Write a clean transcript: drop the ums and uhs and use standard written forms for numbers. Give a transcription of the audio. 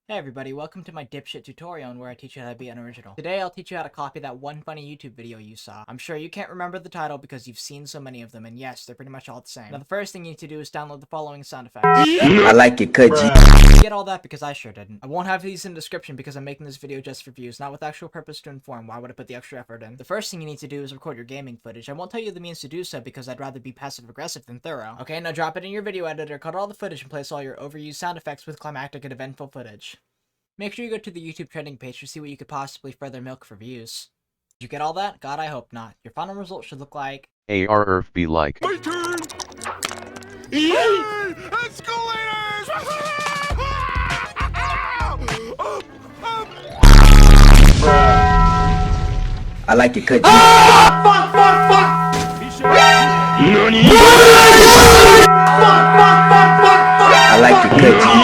Hey everybody, welcome to my dipshit tutorial where I teach you how to be unoriginal. Today I'll teach you how to copy that one funny YouTube video you saw. I'm sure you can't remember the title because you've seen so many of them, and yes, they're pretty much all the same. Now the first thing you need to do is download the following sound effects. I like it, cut G. You get all that because I sure didn't. I won't have these in the description because I'm making this video just for views, not with actual purpose to inform. Why would I put the extra effort in? The first thing you need to do is record your gaming footage. I won't tell you the means to do so because I'd rather be passive aggressive than thorough. Okay, now drop it in your video editor, cut all the footage, and place all your overused sound effects with climactic and eventful footage. Make sure you go to the YouTube trending page to see what you could possibly further milk for views. Did you get all that? God, I hope not. Your final result should look like... ARF be like. My turn! Yay! Escalators! I like it, cut G. NANI? I like it, cut G.